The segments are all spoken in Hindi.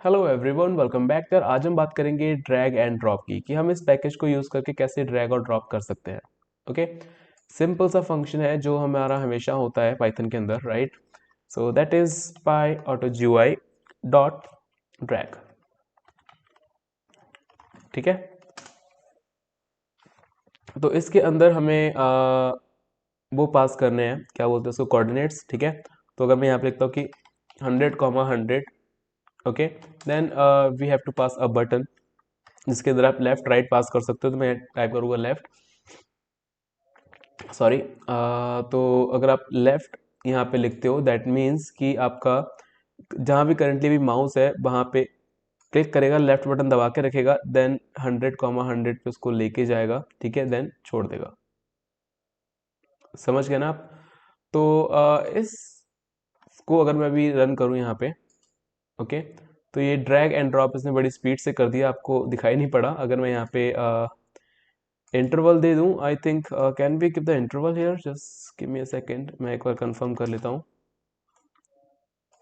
हेलो एवरीवन, वेलकम बैक यार। आज हम बात करेंगे ड्रैग एंड ड्रॉप की कि हम इस पैकेज को यूज़ करके कैसे ड्रैग और ड्रॉप कर सकते हैं। ओके, सिंपल सा फंक्शन है जो हमारा हमेशा होता है पाइथन के अंदर, right. So that is pi auto GUI dot drag. ठीक है, तो इसके अंदर हमें वो पास करने हैं, क्या बोलते हैं उसको, कोऑर्डिनेट्स। ठीक है, तो अगर मैं यहाँ पे लिखता हूँ कि 100,100, okay, then we have to pass a button जिसके अंदर आप लेफ्ट राइट पास कर सकते हो। तो मैं टाइप करूँगा लेफ्ट, सॉरी। तो अगर आप लेफ्ट यहाँ पे लिखते हो दैट मीन्स कि आपका जहाँ भी करंटली भी माउस है वहाँ पे क्लिक करेगा, लेफ्ट बटन दबा के रखेगा, देन 100,100 पे उसको लेके जाएगा। ठीक है, देन छोड़ देगा। समझ गए ना आप? तो इसको अगर मैं अभी रन करूँ यहाँ पे, ओके, तो ये ड्रैग एंड ड्रॉप इसने बड़ी स्पीड से कर दिया, आपको दिखाई नहीं पड़ा। अगर मैं यहाँ पे इंटरवल दे दूं, I think can we keep the interval here, just give me a second, मैं एक बार कंफर्म कर लेता हूँ।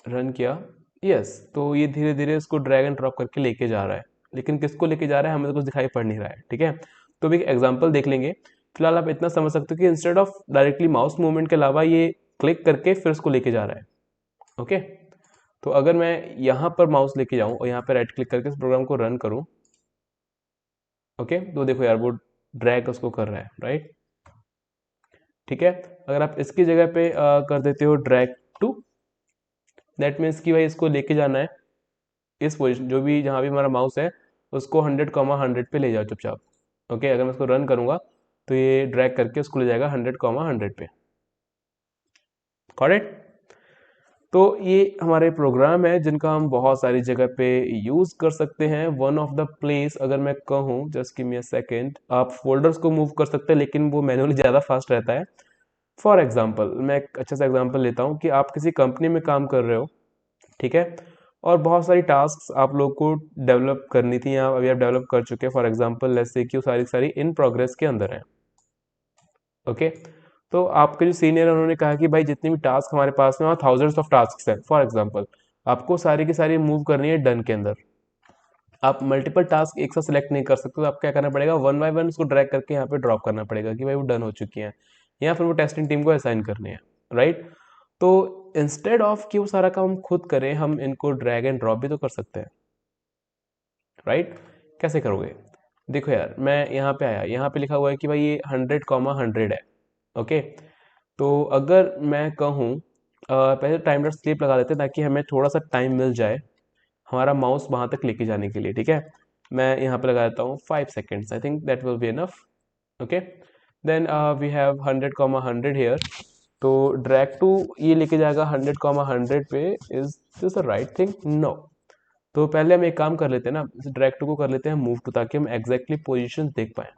रन किया, यस। तो ये धीरे धीरे इसको ड्रैग एंड ड्रॉप करके लेके जा रहा है, लेकिन किसको लेके जा रहा है हमें तो कुछ दिखाई पड़ नहीं रहा है। ठीक है, तो अभी एक एग्जांपल देख लेंगे। फिलहाल आप इतना समझ सकते हो कि instead of directly mouse movement के अलावा ये क्लिक करके फिर उसको लेके जा रहा है। ओके, तो अगर मैं यहाँ पर माउस लेके जाऊँ और यहाँ पे राइट क्लिक करके इस प्रोग्राम को रन करूँ, ओके, तो देखो यार वो ड्रैग उसको कर रहा है, राइट। ठीक है, अगर आप इसकी जगह पे कर देते हो ड्रैग टू, दैट मीन्स कि भाई इसको लेके जाना है इस पोजीशन, जो भी जहां भी हमारा माउस है उसको 100,100 पे ले जाओ चुपचाप। ओके, अगर मैं इसको रन करूंगा तो ये ड्रैग करके उसको ले जाएगा 100,100 पे। करेक्ट। तो ये हमारे प्रोग्राम है जिनका हम बहुत सारी जगह पे यूज कर सकते हैं। वन ऑफ द प्लेस अगर मैं कहूँ, just give me a second, आप फोल्डर्स को मूव कर सकते हैं लेकिन वो मैनुअली ज़्यादा फास्ट रहता है। फॉर एग्जाम्पल, मैं एक अच्छा सा एग्जाम्पल लेता हूँ कि आप किसी कंपनी में काम कर रहे हो, ठीक है, और बहुत सारी टास्क आप लोग को डेवलप करनी थी या अभी आप डेवलप कर चुके हैं। फॉर एग्जांपल लेट्स से कि वो सारी सारी इन प्रोग्रेस के अंदर है। ओके, तो आपके जो सीनियर है उन्होंने कहा कि भाई जितनी भी टास्क हमारे पास में, वहाँ थाउजेंड्स ऑफ टास्क है। फॉर एग्जांपल आपको सारी की सारी मूव करनी है डन के अंदर। आप मल्टीपल टास्क एक साथ सेलेक्ट नहीं कर सकते, तो आपको क्या करना पड़ेगा, वन बाय वन उसको ड्रैग करके यहाँ पे ड्रॉप करना पड़ेगा कि भाई वो डन हो चुकी हैं, या फिर वो टेस्टिंग टीम को असाइन करनी है, राइट। तो इंस्टेड ऑफ कि वो सारा काम खुद करें, हम इनको ड्रैग एंड ड्रॉप भी तो कर सकते हैं, राइट। कैसे करोगे? देखो यार, मैं यहाँ पे आया, यहाँ पे लिखा हुआ है कि भाई ये 100,100 है। ओके, तो अगर मैं कहूँ पहले टाइम डॉट स्लीप लगा देते हैं ताकि हमें थोड़ा सा टाइम मिल जाए हमारा माउस वहां तक लेके जाने के लिए। ठीक है, मैं यहाँ पे लगा देता हूँ 5 seconds, I think that will be enough. Okay, then we have 100,100 here. तो ड्रैग टू ये लेके जाएगा 100,100 पे। Is this the right thing? No. तो पहले हम एक काम कर लेते हैं ना, ड्रैग टू को कर लेते हैं मूव टू, ताकि हम एग्जैक्टली पोजीशन देख पाए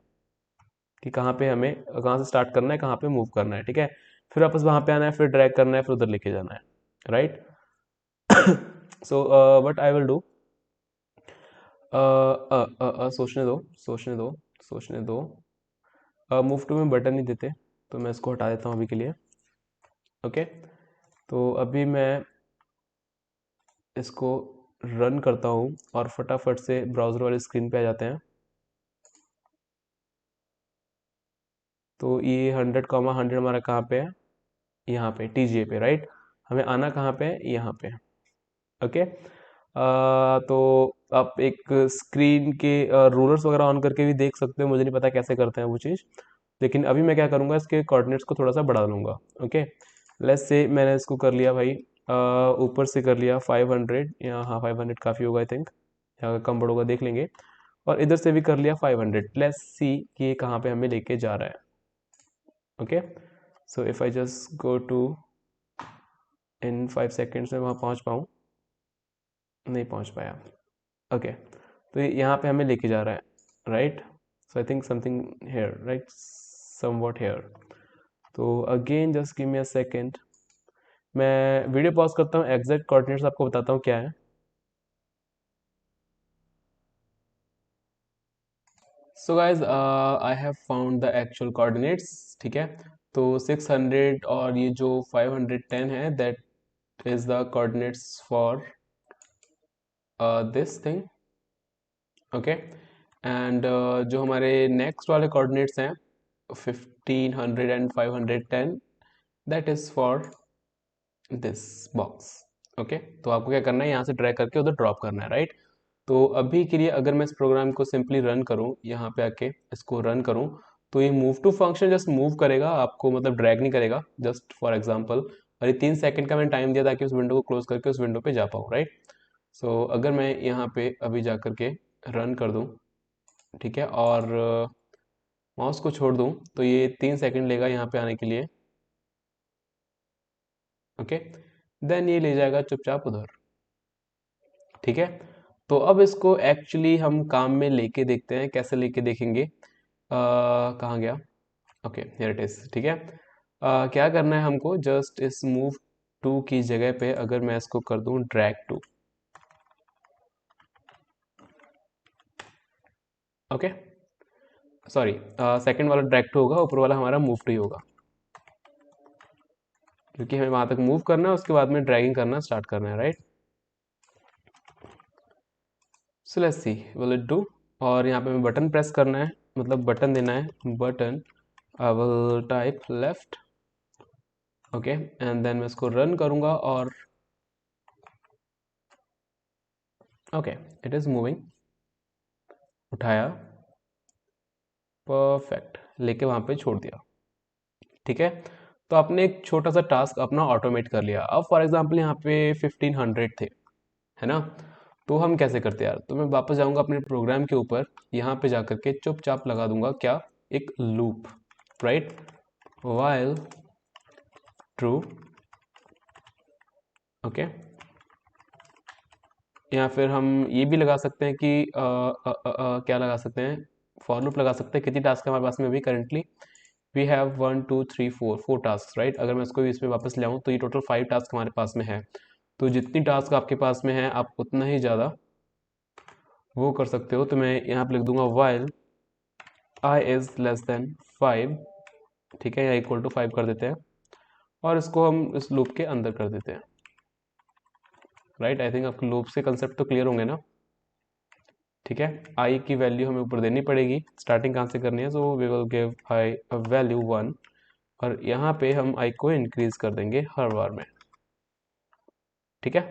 कि कहाँ पे हमें, कहाँ से स्टार्ट करना है, कहाँ पे मूव करना है। ठीक है, फिर वापस वहां पे आना है, फिर ड्रैग करना है, फिर उधर लेके जाना है, right. So what I will do, सोचने दो, सोचने दो, सोचने दो। मूव टू में बटन नहीं देते, तो मैं इसको हटा देता हूँ अभी के लिए। ओके, तो अभी मैं इसको रन करता हूँ और फटाफट से ब्राउज़र वाली स्क्रीन पे आ जाते हैं। तो ये 100,100 हमारा कहाँ पे है, यहाँ पे टीजीए पे, राइट। हमें आना कहाँ पे है, यहाँ पे। ओके, तो आप एक स्क्रीन के रूलर्स वगैरह ऑन करके भी देख सकते हो, मुझे नहीं पता कैसे करते हैं वो चीज़, लेकिन अभी मैं क्या करूँगा, इसके कोऑर्डिनेट्स को थोड़ा सा बढ़ा लूँगा। ओके, लेट्स से मैंने इसको कर लिया भाई, ऊपर से कर लिया 500, या हाँ 500 काफ़ी होगा आई थिंक, या कम बढ़ोगा देख लेंगे। और इधर से भी कर लिया 500। लेट्स सी कि ये कहाँ पे हमें लेके जा रहा है। Okay, so if I just go to, in 5 seconds में वहाँ पहुँच पाऊँ, नहीं पहुँच पाया। ओके, तो ये यहाँ पे हमें लेके जा रहा है, right. So I think something here, right, somewhat here. तो again just give me a second, मैं वीडियो पॉज करता हूँ, एग्जैक्ट कोऑर्डिनेट्स आपको बताता हूँ क्या है। So guys I have found the actual coordinates. ठीक है, तो 600 और ये जो 510 है, that is the coordinates for this thing, okay. And जो हमारे नेक्स्ट वाले कोऑर्डिनेट्स हैं 1500 and 510, that is for this box, okay. तो आपको क्या करना है, यहाँ से ड्रैग करके उधर ड्रॉप करना है, राइट। तो अभी के लिए अगर मैं इस प्रोग्राम को सिंपली रन करूँ, यहाँ पे आके इसको रन करूँ, तो ये move to function just move करेगा आपको, मतलब ड्रैग नहीं करेगा, जस्ट फॉर एग्जांपल। और ये 3 सेकंड का मैंने टाइम दिया ताकि उस विंडो को क्लोज करके उस विंडो पे जा पाऊँ, राइट। सो अगर मैं यहाँ पे अभी जा करके रन कर दूँ, ठीक है, और माउस को छोड़ दूँ, तो ये 3 सेकंड लेगा यहाँ पे आने के लिए, ओके। देन ये ले जाएगा चुपचाप उधर, ठीक है। तो अब इसको एक्चुअली हम काम में लेके देखते हैं, कैसे लेके देखेंगे। कहाँ गया, ओके हियर इट इज, ठीक है। क्या करना है हमको, जस्ट इस मूव टू की जगह पे अगर मैं इसको कर दूं drag to, okay, sorry, second वाला ड्रैग टू होगा, ऊपर वाला हमारा मूव टू ही होगा, क्योंकि हमें वहां तक मूव करना है, उसके बाद में ड्रैगिंग करना स्टार्ट करना है, right. So let's see will it do. और यहाँ पे हमें बटन प्रेस करना है, मतलब बटन देना है, button. I will type left, okay, and then मैं इसको रन करूंगा और ओके इट इज मूविंग, उठाया, परफेक्ट, लेके वहां पे छोड़ दिया, ठीक है। तो आपने एक छोटा सा टास्क अपना ऑटोमेट कर लिया। अब फॉर एग्जांपल यहाँ पे 1500 थे, है ना। तो हम कैसे करते यार, तो मैं वापस जाऊंगा अपने प्रोग्राम के ऊपर, यहाँ पे जाकर के चुपचाप लगा दूंगा क्या, एक loop, right, while true, okay. या फिर हम ये भी लगा सकते हैं कि क्या लगा सकते हैं, फॉर लूप लगा सकते हैं। कितनी टास्क हमारे पास में अभी currently, we have 1 2 3 4 4 task, right. अगर मैं इसको इसमें वापस ले आऊँ तो ये टोटल 5 टास्क हमारे पास में है। तो जितनी टास्क आपके पास में है आप उतना ही ज़्यादा वो कर सकते हो। तो मैं यहाँ पे लिख दूंगा while I is less than 5, ठीक है, या इक्वल टू 5 कर देते हैं, और इसको हम इस लूप के अंदर कर देते हैं, राइट। आई थिंक आपको लूप से कंसेप्ट तो क्लियर होंगे ना, ठीक है। आई की वैल्यू हमें ऊपर देनी पड़ेगी, स्टार्टिंग कहाँ से करनी है, so we will give I a value 1, और यहाँ पे हम आई को इंक्रीज कर देंगे हर बार में, ठीक है।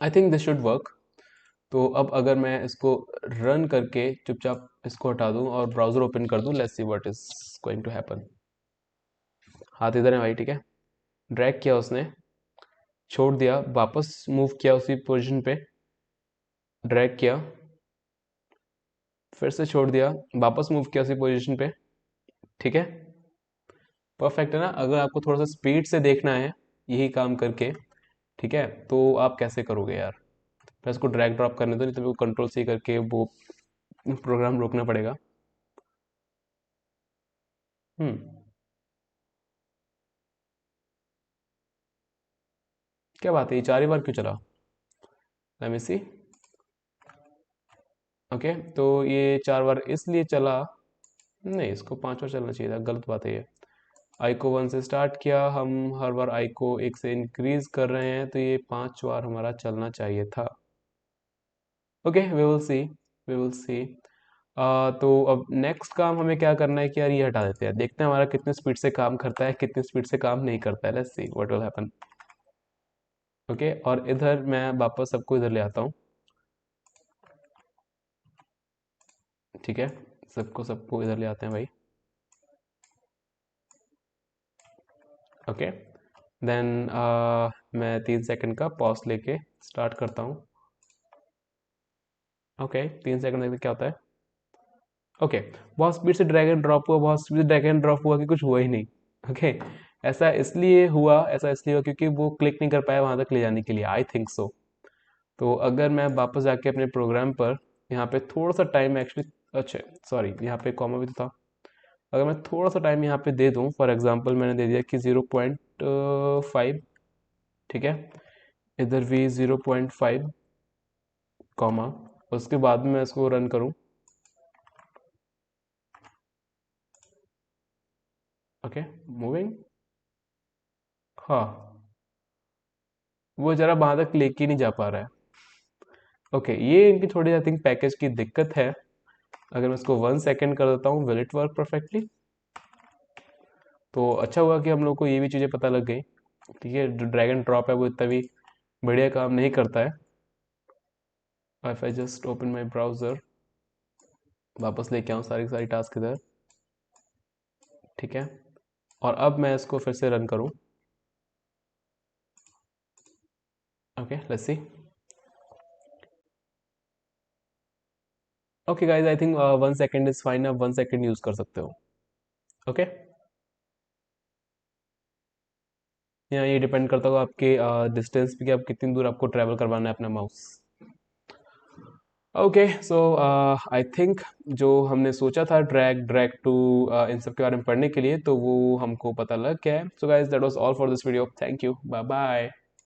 I think this should work. तो अब अगर मैं इसको रन करके चुपचाप इसको हटा दूं और ब्राउजर ओपन कर दूं, let's see what is going to happen. हाथ इधर है भाई, ठीक है। ड्रैग किया उसने, छोड़ दिया, वापस मूव किया उसी पोजीशन पे, ड्रैग किया, फिर से छोड़ दिया, वापस मूव किया उसी पोजीशन पे, ठीक है। परफेक्ट है ना। अगर आपको थोड़ा सा स्पीड से देखना है यही काम करके, ठीक है, तो आप कैसे करोगे यार। फिर इसको ड्रैग ड्रॉप करने दो, नहीं तो मेरे को कंट्रोल सी करके वो प्रोग्राम रोकना पड़ेगा। हम्म, क्या बात है, ये 4 ही बार क्यों चला, लेट मी सी। ओके, तो ये 4 बार इसलिए चला, नहीं इसको 5 बार चलना चाहिए था, गलत बात है ये। आई को 1 से स्टार्ट किया हम, हर बार आई को 1 से इंक्रीज कर रहे हैं, तो ये 5 बार हमारा चलना चाहिए था। Okay we will see, we will see. तो अब नेक्स्ट काम हमें क्या करना है कि यार ये हटा देते हैं, देखते हैं हमारा कितनी स्पीड से काम करता है, कितनी स्पीड से काम नहीं करता है, let's see what will happen. Okay, और इधर मैं वापस सबको इधर ले आता हूँ, ठीक है, सबको सबको इधर ले आते हैं भाई, ओके। देन मैं 3 सेकंड का पॉज लेके स्टार्ट करता हूँ, ओके। 3 सेकंड देखते क्या होता है, ओके। बहुत स्पीड से ड्रैग एंड ड्रॉप हुआ, बहुत स्पीड से ड्रैग एंड ड्रॉप हुआ कि कुछ हुआ ही नहीं, ओके। ऐसा इसलिए हुआ क्योंकि वो क्लिक नहीं कर पाया वहां तक ले जाने के लिए, आई थिंक सो। तो अगर मैं वापस जाके अपने प्रोग्राम पर यहाँ पे थोड़ा सा टाइम एक्चुअली, अच्छा सॉरी यहाँ पे कॉमा भी तो था, अगर मैं थोड़ा सा टाइम यहाँ पे दे दूँ, फॉर एग्जांपल मैंने दे दिया कि 0.5, ठीक है, इधर भी 0.5 कॉमा, उसके बाद में मैं इसको रन करूँ, ओके, मूविंग, हाँ, वो जरा वहां तक लेके नहीं जा पा रहा है, ओके, ये इनकी थोड़ी आई थिंक पैकेज की दिक्कत है। अगर मैं इसको 1 सेकेंड कर देता हूँ, विल इट वर्क परफेक्टली? तो अच्छा हुआ कि हम लोग को ये भी चीज़ें पता लग गई। ठीक है, जो ड्रैग एंड ड्रॉप है वो इतना भी बढ़िया काम नहीं करता है। If I just open my browser, वापस लेके आऊँ सारी सारी टास्क इधर। ठीक है, और अब मैं इसको फिर से रन करूँ। Okay, let's see. Okay guys, I think 1 second is fine. आप 1 सेकेंड यूज कर सकते हो। ओके, यहाँ ये डिपेंड करता होगा आपके डिस्टेंस पे कि आप कितनी दूर आपको ट्रैवल करवाना है अपना mouse. Okay, so I think जो हमने सोचा था ड्रैग ड्रैग टू इन सब के बारे में पढ़ने के लिए, तो वो हमको पता लग गया है। So guys, that was all for this video. Thank you, bye bye.